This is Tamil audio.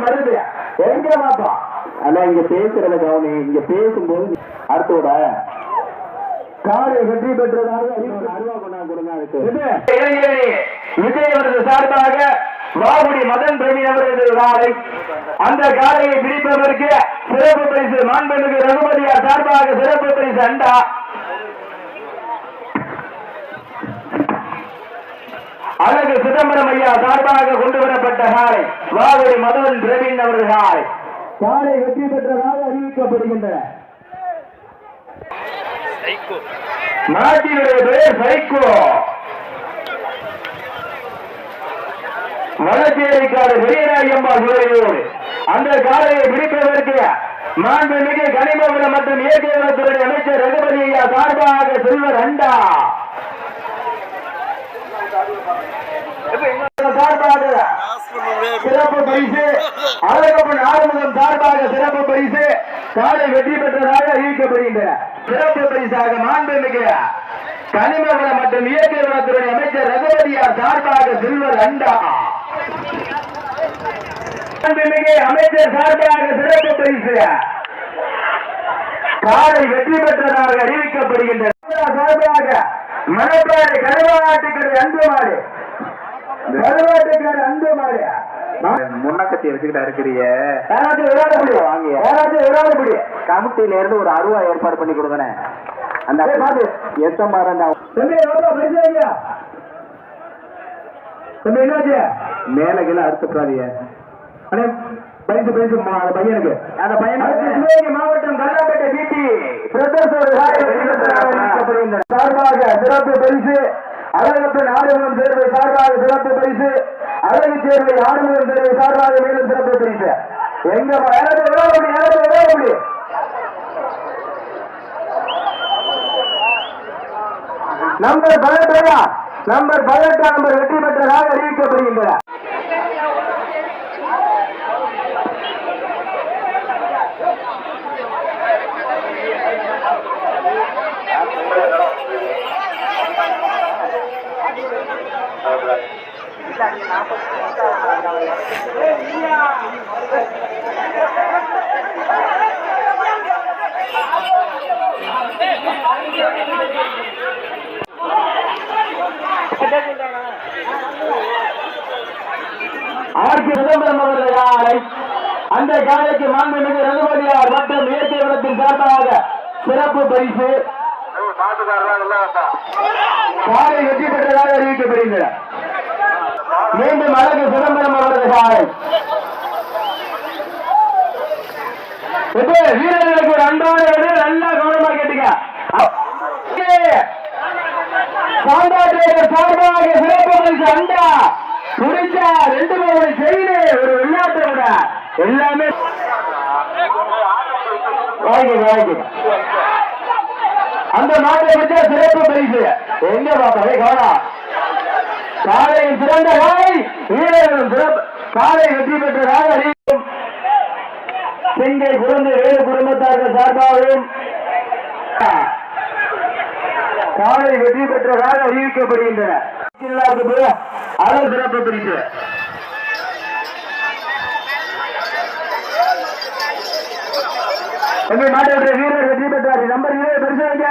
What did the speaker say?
மருந்து எங்க பாப்பா ஆனா இங்க பேசுறத கவனி. இங்க பேசும்போது அடுத்தோட காலை வெற்றி பெற்றதாக அருவா கொண்டாந்து கொடுங்க. விஜய் அவரது சார்பாக வாகுடி மதன் பிரவீன் அவரது காலை, அந்த காலையை பிடிப்பதற்கு சிறப்பு பரிசு மாண்புமிகு ரகுபதியார் சார்பாக சிறப்பு பரிசு அண்டா. அழகு சிதம்பரம் ஐயா சார்பாக கொண்டு வரப்பட்ட காலை வாகுடி மதன் பிரவீன் அவரது காலை வெற்றி பெற்றதாக அறிவிக்கப்படுகின்றன. நாட்டினுடைய பெயர் சைக்கோ. வளச்சேரிக்காடு பெரியநாயகம்மாள் குறையோடு அந்த காலையை பிடிப்பதற்கு மாண்புமிகு கனிமவளம் மற்றும் இயற்கைவளத்துறை அமைச்சர் ரகுபதி ஐயா சார்பாக செல்வர் அண்டா சார்பாக சிறப்பு பரிசு, அழகப்பன் ஆறுமுகம் சார்பாக சிறப்பு பரிசு காலை வெற்றி பெற்றதாக அறிவிக்கப்படுகின்றன. சிறப்பு பரிசாக மாண்புமிகு கனிமவளம் மற்றும் இயற்கை வளத்துறை அமைச்சர் ரகுபதியார் சார்பாக சில்வர் அண்டா. மாண்புமிகு அமைச்சர் சார்பாக சிறப்பு பரிசு காலை வெற்றி பெற்றதாக அறிவிக்கப்படுகின்றன. சார்பாக மணப்பாறை கருவாட்டுக்கடை அன்புமாறு முன்னக்கத்தை வச்சுக்கிட்டா இருக்கிறீங்க. கமிட்டியில இருந்து ஒரு அருவா ஏற்பாடு பண்ணி கொடுக்கணும். அந்த மேல கீழே அறுத்துக்காதீங்க. பரிசு பரிசு பையனுக்கு அந்த பையனுக்கு மாவட்டம் கல்லாப்பேட்டை பிடி சார்பாக சிறப்பு பரிசு, அழகப்பன் ஆறுமுகம் தேர்வை சார்பாக சிறப்பு பரிசு, அழகு தேர்வை ஆறுமுகம் தேர்வை சார்பாக மேலும் சிறப்பு பரிசு. எங்க நம்பர் 18 வெற்றி பெற்றதாக அறிவிக்கப்படுகின்றன. சிதம்பரம் அவர்கள் காலை, அந்த காலைக்கு மாண்புமிகு ரகுபதியார் மற்றும் இயற்கை வளத்தின் சார்பாக சிறப்பு பரிசு காலை வெற்றி பெற்றதாக அறிவிக்கப்படுகின்றன. மீண்டும் அழகு சிதம்பரம் அவரது காலை. வீரர்களுக்கு ஒரு அன்பான நல்லா கவனமா கேட்டுங்க. சார்பாக சிறப்பு பரிசு அண்டா குடிச்சா 2 பவுன் செய்து ஒரு விளையாட்டை விட எல்லாமே அந்த மாட்டை வச்சா சிறப்பு பரிசு எங்க பாப்பாவே கவனம். காலையின் சிறந்த காலை வீரர்களும் சிறப்பு காலை வெற்றி பெற்றதாக அறிவிக்கும் சிங்கை குழந்தை வேறு குடும்பத்தார்கள் சார்பாகவும் காலை வெற்றி பெற்றதாக அறிவிக்கப்படுகின்றன. அளவு சிறப்பு பரிசு மாட்டை வீரர் வெற்றி பெற்றார். நம்பர் 20 பரிசு வைங்க.